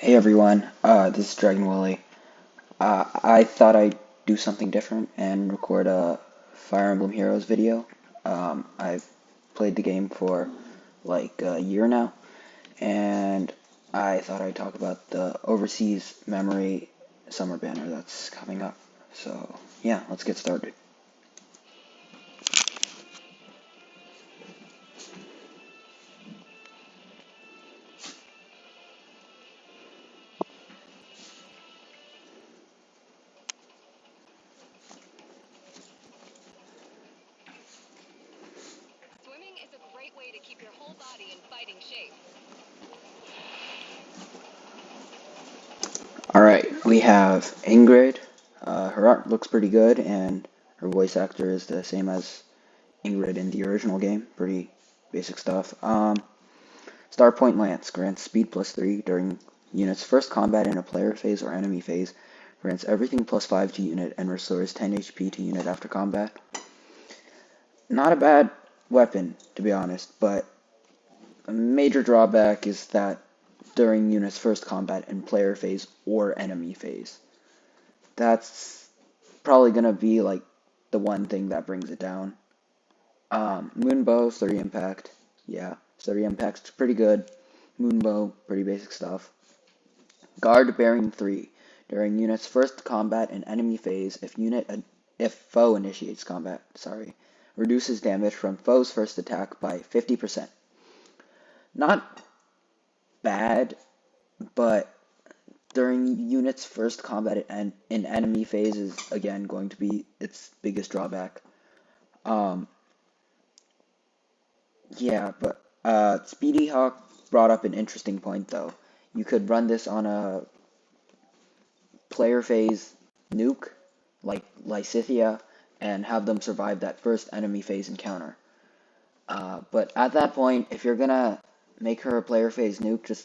Hey everyone, this is Dragon Wooly. I thought I'd do something different and record a Fire Emblem Heroes video. I've played the game for like a year now, and I thought I'd talk about the Overseas Memory Summer Banner that's coming up. So, yeah, let's get started. Swimming is a great way to keep your whole body in fighting shape. Alright, we have Ingrid. Her art looks pretty good, and her voice actor is the same as Ingrid in the original game. Pretty basic stuff. Star Point Lance grants speed +3 during unit's first combat in a player phase or enemy phase. Grants everything +5 to unit and restores 10 HP to unit after combat. Not a bad weapon, to be honest, but a major drawback is that during unit's first combat in player phase or enemy phase. That's probably gonna be like the one thing that brings it down. Moonbow, 30 impact. Yeah, 30 impact's pretty good. Moonbow, pretty basic stuff. Guard bearing 3. During unit's first combat in enemy phase, if foe initiates combat, reduces damage from foe's first attack by 50%. Not bad, but during unit's first combat in enemy phase is again going to be its biggest drawback. Um, yeah, but Speedy Hawk brought up an interesting point though. You could run this on a player phase nuke, like Lysithia, and have them survive that first enemy phase encounter. But at that point, if you're gonna make her a player phase nuke,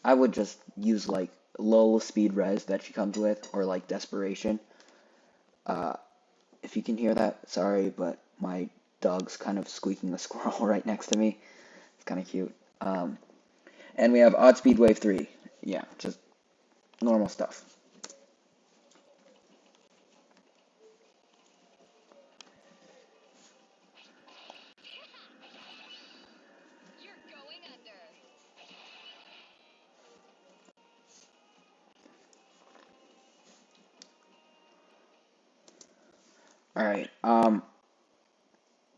I would just use like low speed res that she comes with, or like desperation. Uh, if you can hear that, sorry, but my dog's kind of squeaking a squirrel right next to me. It's kind of cute. And we have odd speed wave 3. Yeah, just normal stuff. You're going under. Alright,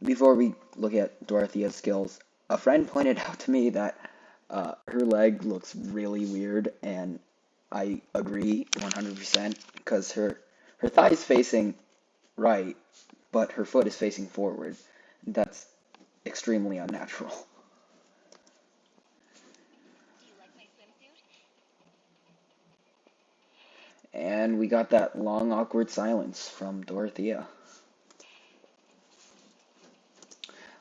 before we look at Dorothea's skills, a friend pointed out to me that her leg looks really weird, and I agree 100% because her thigh is facing right, but her foot is facing forward. That's extremely unnatural. Do you like my swimsuit? And we got that long, awkward silence from Dorothea.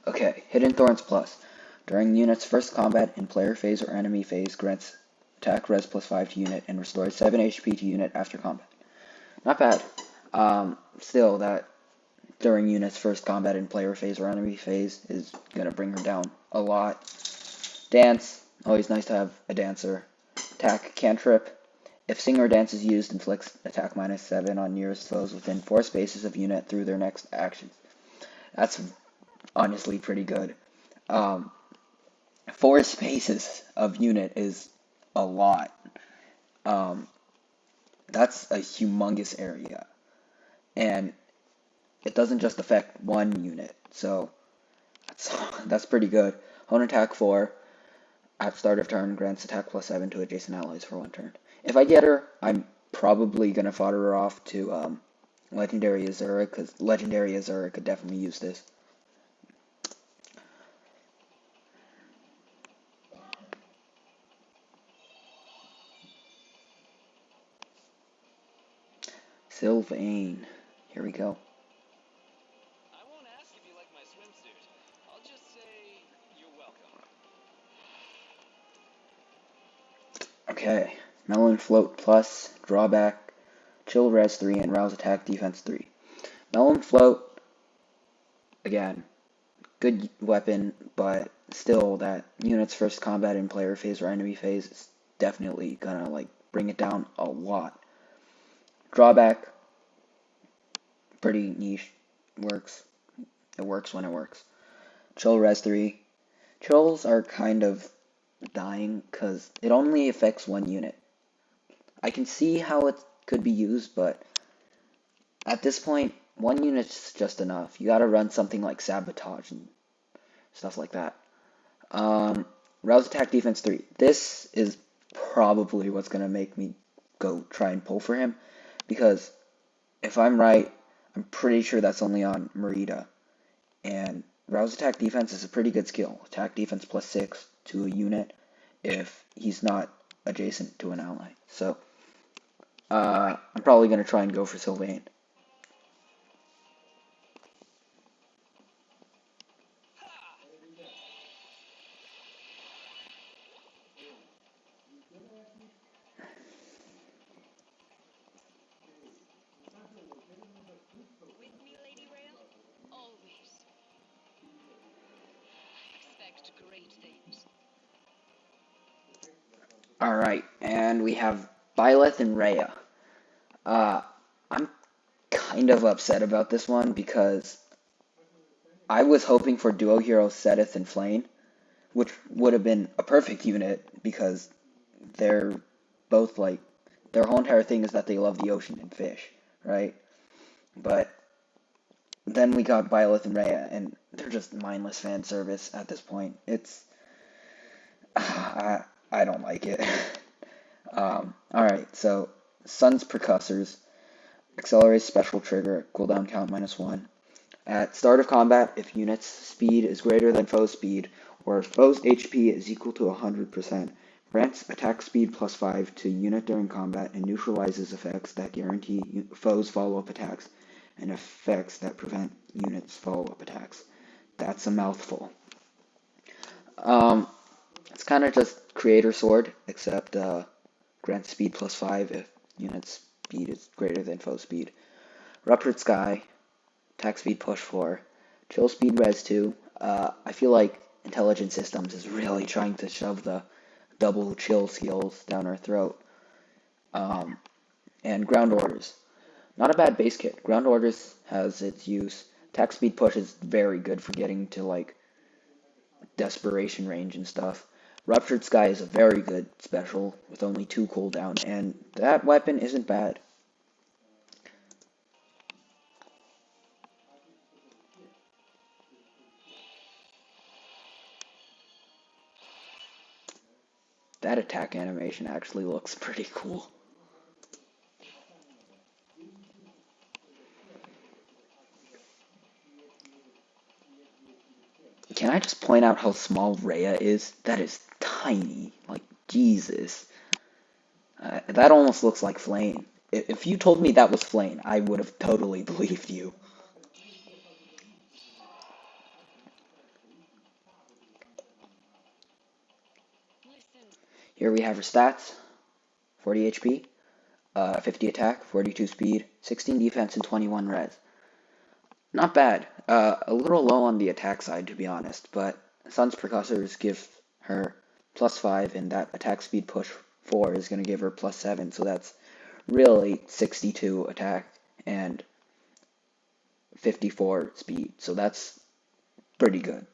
Okay, Hidden Thorns Plus. During unit's first combat in player phase or enemy phase, grants attack res +5 to unit and restores 7 HP to unit after combat. Not bad. Still, that during unit's first combat in player phase or enemy phase is gonna bring her down a lot. Dance, always nice to have a dancer. Attack cantrip. If sing or dance is used, inflicts attack -7 on nearest foes within 4 spaces of unit through their next actions. That's honestly pretty good. Um, 4 spaces of unit is a lot. Um, that's a humongous area. And it doesn't just affect one unit, so that's pretty good. Hone attack 4. At start of turn, grants attack +7 to adjacent allies for 1 turn. If I get her, I'm probably gonna fodder her off to Legendary Azura, because Legendary Azura could definitely use this. Sylvain. Here we go. I won't ask if you like my swimsuit. I'll just say you're welcome. Okay. Melon Float Plus, Drawback, Chill Res 3, and Rouse Attack Defense 3. Melon Float, again, good weapon, but still that unit's first combat in player phase or enemy phase is definitely gonna like bring it down a lot. Drawback, pretty niche, works. It works when it works. Chill Res 3. Chills are kind of dying because it only affects one unit. I can see how it could be used, but at this point, one unit's just enough. You gotta run something like Sabotage and stuff like that. Rouse Attack Defense 3. This is probably what's gonna make me go try and pull for him, because if I'm right, I'm pretty sure that's only on Merida. And Rouse Attack Defense is a pretty good skill. Attack Defense +6 to a unit if he's not adjacent to an ally. So, I'm probably going to try and go for Sylvain. With me, Lady Rail? Always. Expect great things. Alright, and we have Byleth and Rhea. Uh, I'm kind of upset about this one because I was hoping for duo hero Seteth and Flame, which would have been a perfect unit because they're both like, their whole entire thing is that they love the ocean and fish, right? But then we got Byleth and Rhea, and they're just mindless fan service at this point. It's I don't like it. Alright, so Sun's Percussors. Accelerate special trigger, cooldown count -1. At start of combat, if unit's speed is greater than foe's speed, or if foe's HP is equal to 100%, grants attack speed +5 to unit during combat and neutralizes effects that guarantee foes follow-up attacks and effects that prevent units' follow-up attacks. That's a mouthful. It's kind of just Creator Sword, except grants speed +5 if unit's speed is greater than foe speed. Ruptured Sky, attack speed +4. Chill speed res 2. I feel like Intelligent Systems is really trying to shove the double chill skills down our throat. And Ground Orders. Not a bad base kit. Ground Orders has its use. Attack speed push is very good for getting to like desperation range and stuff. Ruptured Sky is a very good special with only 2 cooldown, and that weapon isn't bad. That attack animation actually looks pretty cool. Can I just point out how small Rhea is? That is tiny. Like, Jesus. That almost looks like Flame. If you told me that was Flame, I would have totally believed you. Listen. Here we have her stats. 40 HP, 50 attack, 42 speed, 16 defense, and 21 res. Not bad. A little low on the attack side, to be honest, but Sun's Percussors give her +5, and that attack speed push 4 is going to give her +7, so that's really 62 attack and 54 speed, so that's pretty good.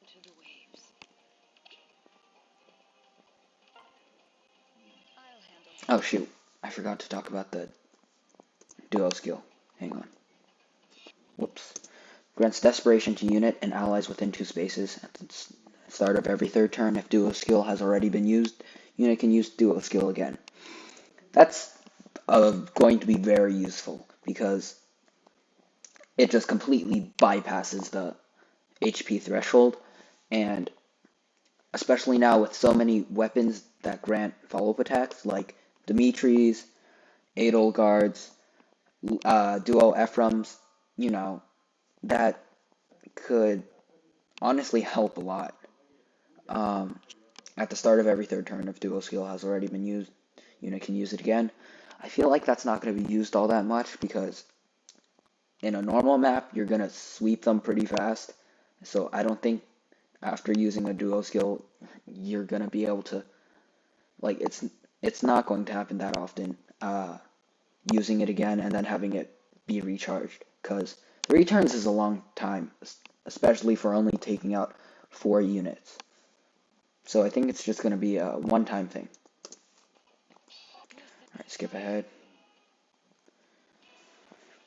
To the waves. I'll handle it. Oh shoot, I forgot to talk about the duo skill. Hang on. Whoops. Grants Desperation to unit and allies within 2 spaces. At the start of every third turn, if duo skill has already been used, unit can use duo skill again. That's going to be very useful because it just completely bypasses the HP threshold, and especially now with so many weapons that grant follow-up attacks, like Dimitri's, Edelgard's, Duo Ephraim's, that could honestly help a lot. At the start of every third turn, if duo skill has already been used, unit can use it again. I feel like that's not going to be used all that much because in a normal map, you're going to sweep them pretty fast. So I don't think after using a duo skill, you're gonna be able to like it's not going to happen that often. Using it again and then having it be recharged because 3 turns is a long time, especially for only taking out 4 units. So I think it's just gonna be a one-time thing. All right, skip ahead.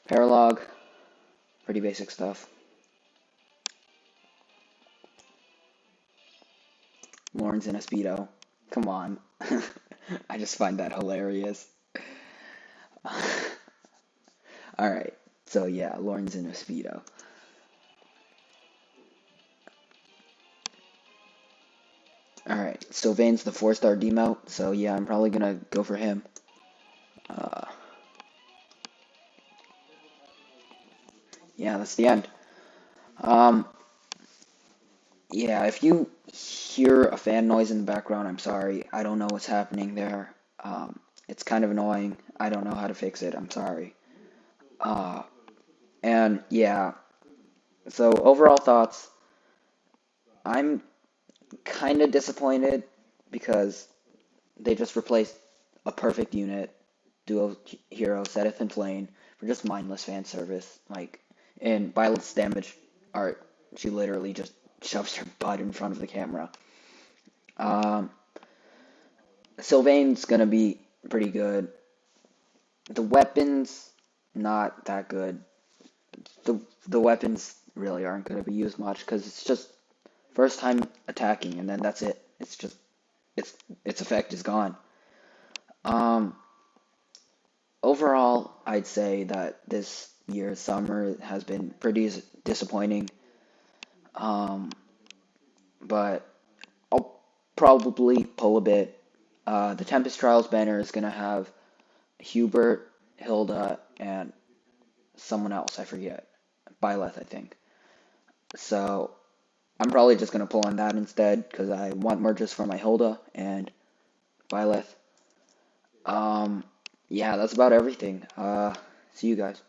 Paralog, pretty basic stuff. Lauren's in a Speedo. Come on. I just find that hilarious. Alright, so yeah, Lauren's in a Speedo. Alright, Sylvain's the 4-star demote, so yeah, I'm probably gonna go for him. Uh, yeah, that's the end. Um, yeah, if you hear a fan noise in the background, I'm sorry. I don't know what's happening there. It's kind of annoying. I don't know how to fix it. I'm sorry. Uh, and yeah, so overall thoughts, I'm kind of disappointed because they just replaced a perfect unit, duo hero, Seteth and Flame, for just mindless fan service. Like, in Violet's damage art, she literally just shoves her butt in front of the camera. Um, Sylvain's gonna be pretty good. The weapons, not that good. The weapons really aren't gonna be used much because it's just first time attacking and then that's it. It's just its its effect is gone. Um, Overall, I'd say that this year's summer has been pretty disappointing. Um, but I'll probably pull a bit. The Tempest Trials banner is gonna have Hubert, Hilda, and someone else. I forget. Byleth, I think. So I'm probably just gonna pull on that instead because I want merges for my Hilda and Byleth. Um, yeah, that's about everything. See you guys.